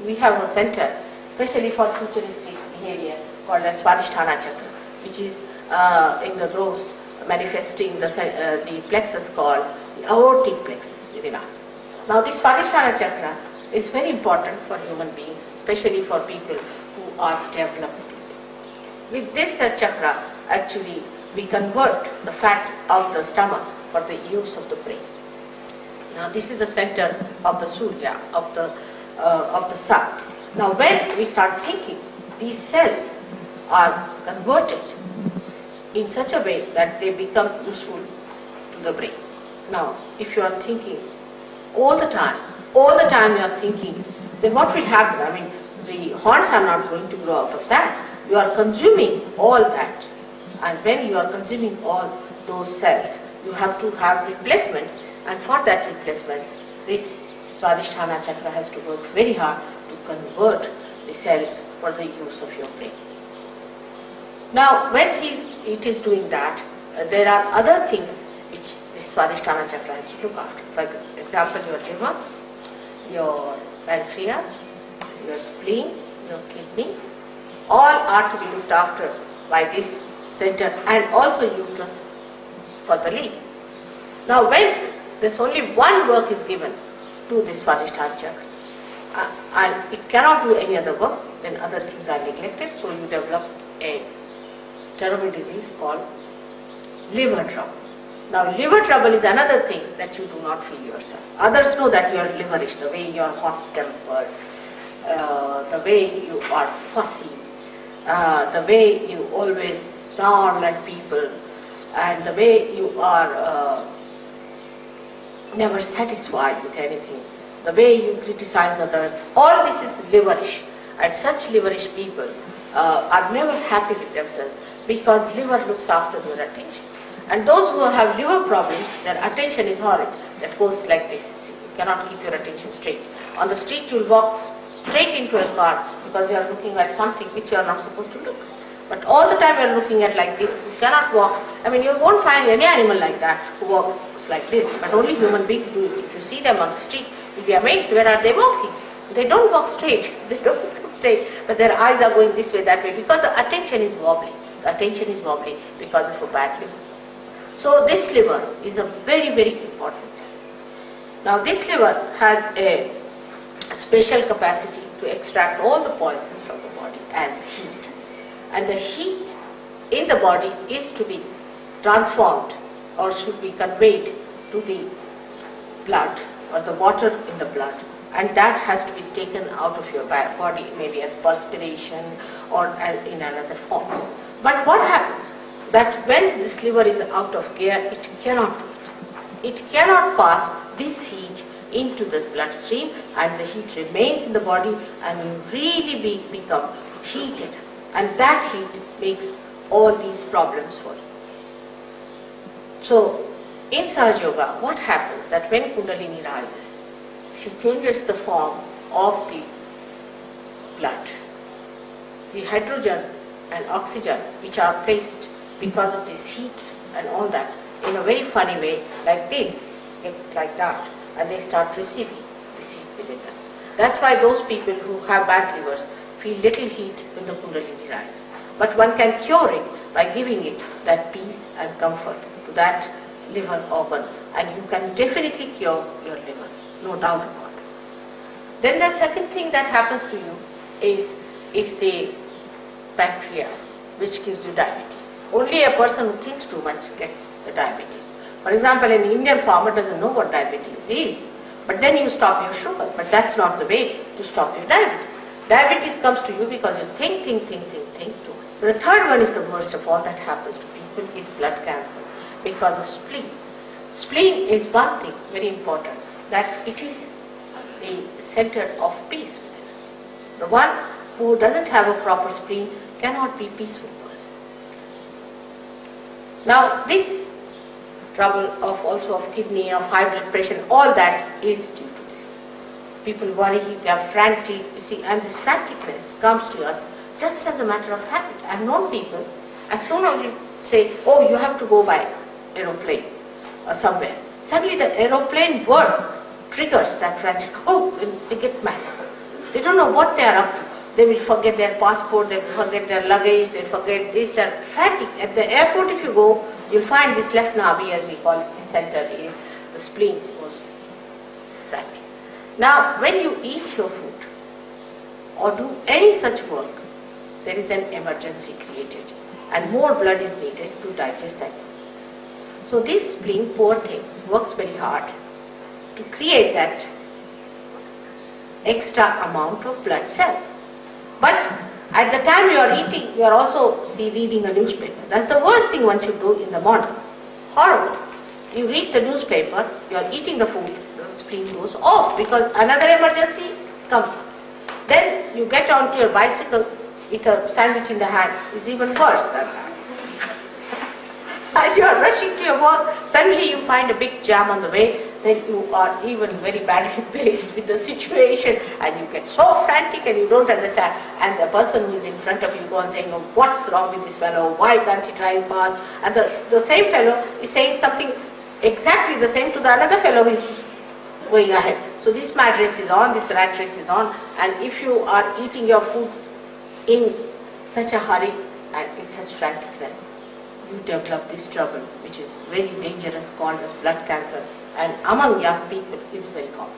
we have a center, especially for futuristic behavior, called as Swadhistana Chakra, which is in the rose manifesting the plexus called the aortic plexus within us. Now this Swadhistana Chakra is very important for human beings, especially for people who are developed. With this chakra, actually, we convert the fat of the stomach for the use of the brain. Now this is the center of the Surya, of the sun. Now when we start thinking, these cells are converted in such a way that they become useful to the brain. Now if you are thinking all the time you are thinking, then what will happen? I mean, the horns are not going to grow out of that. You are consuming all that. And when you are consuming all those cells, you have to have replacement. And for that replacement, this Swadhistana Chakra has to work very hard to convert the cells for the use of your brain. Now, when it is doing that, there are other things which this Swadhistana Chakra has to look after. For example, your liver, your pancreas, your spleen, your kidneys, all are to be looked after by this center, and also uterus for the ladies. Now when there's only one work is given to this Swadhistana Chakra, and it cannot do any other work, then other things are neglected, so you develop a terrible disease called liver trouble. Now liver trouble is another thing that you do not feel yourself. Others know that you are liverish, the way you are hot-tempered, the way you are fussy, the way you always snarl at people, and the way you are never satisfied with anything, the way you criticize others. All this is liverish, and such liverish people are never happy with themselves, because liver looks after their attention. And those who have liver problems, their attention is horrid. That goes like this. See, you cannot keep your attention straight. On the street you will walk straight into a car because you are looking at something which you are not supposed to look. But all the time you are looking at like this. You cannot walk. I mean, you won't find any animal like that who walks like this. But only human beings do it. If you see them on the street, you'll be amazed. Where are they walking? They don't walk straight. They don't walk straight. But their eyes are going this way, that way, because the attention is wobbly. The attention is wobbly because of a bad liver. So this liver is a very, very important thing. Now this liver has a special capacity to extract all the poisons from the body as heat. And the heat in the body is to be transformed or should be conveyed to the blood or the water in the blood. And that has to be taken out of your body, maybe as perspiration or in another forms. But what happens? That when this liver is out of gear, it cannot do it. It cannot pass this heat into the bloodstream, and the heat remains in the body, and you really become heated. And that heat makes all these problems for you. So, in Sahaja Yoga, what happens that when Kundalini rises, she changes the form of the blood. The hydrogen and oxygen which are placed because of this heat and all that, in a very funny way, like this, like that, and they start receiving this heat within them. That's why those people who have bad livers feel little heat when the Kundalini rises. But one can cure it by giving it that peace and comfort to that liver organ, and you can definitely cure your liver, no doubt about it. Then the second thing that happens to you is the pancreas, which gives you diabetes. Only a person who thinks too much gets the diabetes. For example, an Indian farmer doesn't know what diabetes is, but then you stop your sugar. But that's not the way to stop your diabetes. Diabetes comes to you because you think too much. The third one is the worst of all that happens to people is blood cancer because of spleen. Spleen is one thing very important, that it is the center of peace within us. The one who doesn't have a proper spleen cannot be peaceful. Now this trouble also of kidney, of high blood pressure, all that is due to this. People worry, they are frantic, you see, and this franticness comes to us just as a matter of habit. I have known people, as soon as you say, oh, you have to go by aeroplane or somewhere, suddenly the aeroplane word triggers that frantic, oh, they get mad. They don't know what they are up to. They will forget their passport, they will forget their luggage, they forget this, they're frantic. At the airport if you go, you'll find this left nabi, as we call it, the center is the spleen goes frantic. Now when you eat your food or do any such work, there is an emergency created and more blood is needed to digest that. So this spleen, poor thing, works very hard to create that extra amount of blood cells. But at the time you are eating, you are also reading a newspaper. That's the worst thing one should do in the morning. Horrible. You read the newspaper, you are eating the food, the spleen goes off because another emergency comes up. Then you get onto your bicycle with a sandwich in the hand. It's even worse than that. And you are rushing to your work, suddenly you find a big jam on the way, then you are even very badly placed with the situation and you get so frantic and you don't understand, and the person who is in front of you goes on saying, oh, what's wrong with this fellow, why can't he drive fast? And the same fellow is saying something exactly the same to the another fellow who is going ahead. So this mad race is on, this rat race is on, and if you are eating your food in such a hurry and in such franticness, you develop this trouble which is very dangerous called as blood cancer, and among young people is very common.